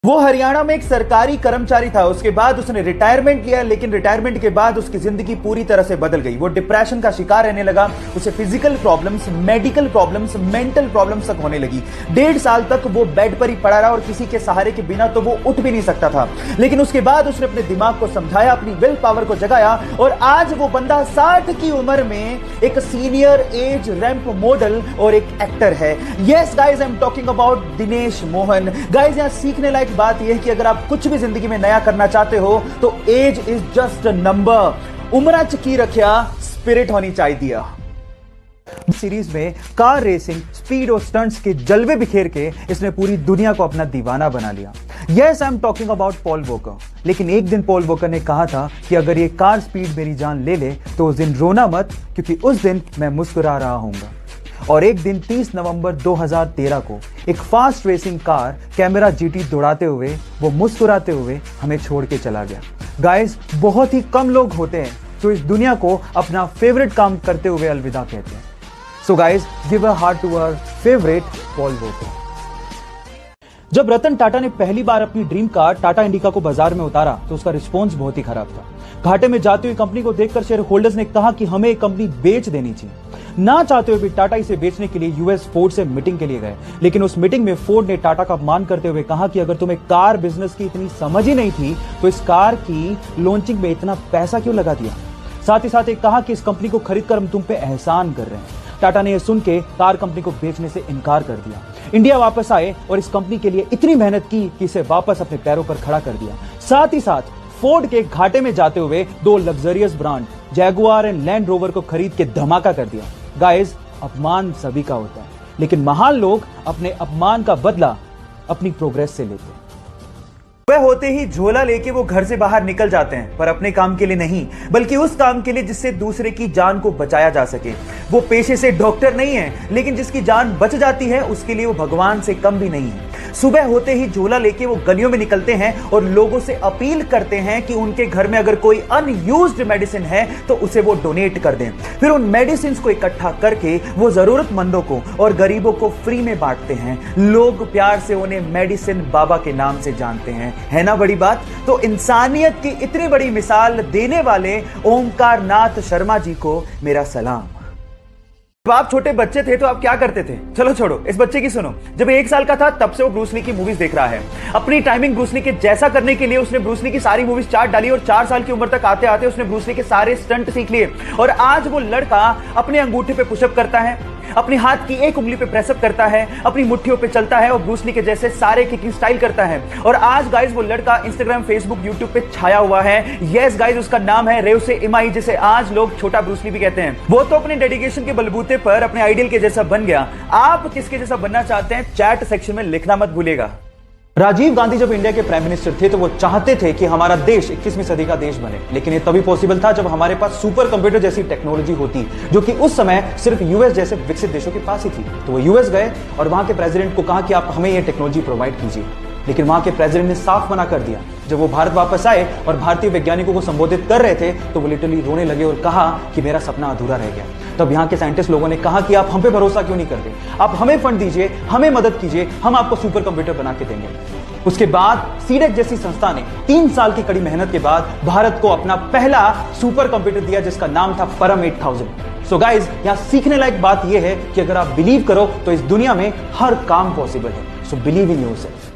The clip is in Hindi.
वो हरियाणा में एक सरकारी कर्मचारी था। उसके बाद उसने रिटायरमेंट लिया, लेकिन रिटायरमेंट के बाद उसकी जिंदगी पूरी तरह से बदल गई। वो डिप्रेशन का शिकार रहने लगा। उसे physical problems, medical problems, mental problems तक होने लगी। 1.5 साल तक वो बेड पर ही पड़ा रहा और किसी के सहारे के बिना तो वो उठ भी नहीं सकता था। लेकिन उसके बाद उसने अपने दिमाग को समझाया, अपनी विल पावर को जगाया और आज वो बंदा 60 की उम्र में एक सीनियर एज रैंप मॉडल और एक एक्टर है। Yes guys, I am talking about Dinesh Mohan. Guys, यहां सीखने लायक बात यह है कि अगर आप कुछ भी जिंदगी में नया करना चाहते हो तो age is just a number. उम्र की रखिया, स्पिरिट होनी चाहिए। सीरीज में कार रेसिंग, स्पीड और स्टंट्स के जलवे बिखेर के इसने पूरी दुनिया को अपना दीवाना बना लिया। Yes, I am talking about Paul walker. लेकिन एक दिन पॉल वॉकर ने कहा था कि अगर ये कार स्पीड मेरी जान ले ले तो उस दिन रोना मत, क्योंकि उस दिन मैं मुस्कुरा रहा हूंगा। और एक दिन 30 नवंबर 2013 को एक fast racing car camera GT दौड़ाते हुए वो मुस्कुराते हुए हमें छोड़ के चला गया। गाइस, बहुत ही कम लोग होते हैं जो इस दुनिया को अपना फेवरेट काम करते हुए अलविदा कहते हैं। So guys, give a heart to our favourite Paul Walker. जब रतन टाटा ने पहली बार अपनी ड्रीम कार टाटा इंडिका को बाजार में उतारा तो उसका रिस्पॉन्स बहुत ही खराब था। घाटे में जाती हुई कंपनी को देखकर शेयर होल्डर्स ने कहा कि हमें कंपनी बेच देनी चाहिए। ना चाहते हुए भी टाटा इसे बेचने के लिए यूएस फोर्ड से मीटिंग के लिए गए। लेकिन उस मीटिंग में फोर्ड ने टाटा का अपमान करते हुए कहा कि अगर तुम्हें कार बिजनेस की इतनी समझ ही नहीं थी तो इस कार की लॉन्चिंग में इतना पैसा क्यों लगा दिया। साथ ही साथ एक कहा कि इस कंपनी को खरीदकर हम तुम पे एहसान कर रहे हैं। टाटा ने यह सुन के कार कंपनी को बेचने से इनकार कर दिया। इंडिया वापस आए और इस कंपनी के लिए इतनी मेहनत की कि इसे वापस अपने पैरों पर खड़ा कर दिया। साथ ही साथ फोर्ड के घाटे में जाते हुए 2 luxurious brand Jaguar and land rover को खरीद के धमाका कर दिया। गाइस, अपमान सभी का होता है, लेकिन महान लोग अपने अपमान का बदला अपनी प्रोग्रेस से लेते हैं। वह होते ही झोला लेके वो घर से बाहर निकल जाते हैं, पर अपने काम के लिए नहीं, बल्कि उस काम के लिए जिससे दूसरे की जान को बचाया जा सके। वो पेशे से डॉक्टर नहीं है, लेकिन जिसकी जान बच जाती है उसके लिए वो भगवान से कम भी नहीं है। सुबह होते ही झोला लेके वो गलियों में निकलते हैं और लोगों से अपील करते हैं कि उनके घर में अगर कोई अनयूज्ड मेडिसिन है तो उसे वो डोनेट कर दें। फिर उन मेडिसिन को इकट्ठा करके वो जरूरतमंदों को और गरीबों को फ्री में बांटते हैं। लोग प्यार से उन्हें मेडिसिन बाबा के नाम से जानते हैं। है ना बड़ी बात? तो इंसानियत की इतनी बड़ी मिसाल देने वाले ओमकार नाथ शर्मा जी को मेरा सलाम। जब आप छोटे बच्चे थे तो आप क्या करते थे? चलो छोड़ो, इस बच्चे की सुनो। जब 1 साल का था तब से वो ब्रूस ली की मूवीज देख रहा है। अपनी टाइमिंग ब्रूस ली के जैसा करने के लिए उसने ब्रूस ली की सारी मूवीज चार्ट डाली और 4 साल की उम्र तक आते आते उसने ब्रूस ली के सारे स्टंट सीख लिए। और आज वो लड़का अपने अंगूठे पे पुशअप करता है, अपनी हाथ की एक उंगली पे प्रेसअप करता है, अपनी मुट्ठियों पे चलता है और ब्रूस ली के जैसे सारे किकिंग स्टाइल करता है। और आज गाइस वो लड़का इंस्टाग्राम, फेसबुक, यूट्यूब पे छाया हुआ है। यस गाइस, उसका नाम है रेवसे इमाई, जिसे आज लोग छोटा ब्रूस ली भी कहते हैं। वो तो अपने डेडिकेशन के बलबूते पर अपने आइडियल के जैसा बन गया। आप किसके जैसा बनना चाहते हैं? चैट सेक्शन में लिखना मत भूलिएगा। राजीव गांधी जब इंडिया के प्राइम मिनिस्टर थे तो वो चाहते थे कि हमारा देश 21वीं सदी का देश बने, लेकिन ये तभी पॉसिबल था जब हमारे पास सुपर कंप्यूटर जैसी टेक्नोलॉजी होती, जो कि उस समय सिर्फ यूएस जैसे विकसित देशों के पास ही थी। तो वो यूएस गए और वहां के प्रेसिडेंट को कहा कि आप हमें ये टेक्नोलॉजी प्रोवाइड कीजिए, लेकिन वहां के प्रेसिडेंट ने साफ मना कर दिया। जब वो भारत वापस आए और भारतीय वैज्ञानिकों को संबोधित कर रहे थे तो वो लिटरली रोने लगे और कहा कि मेरा सपना अधूरा रह गया। तब यहाँ के साइंटिस्ट लोगों ने कहा कि आप हम पे भरोसा क्यों नहीं करते? आप हमें फंड दीजिए, हमें मदद कीजिए, हम आपको सुपर कंप्यूटर बना के देंगे। उसके बाद सीडेक जैसी संस्था ने 3 साल की कड़ी मेहनत के बाद भारत को अपना पहला सुपर कंप्यूटर दिया, जिसका नाम था परम 8000। सो गाइस, यहां सीखने लायक बात यह है कि अगर आप बिलीव करो तो इस दुनिया में हर काम पॉसिबल है। So believe in yourself.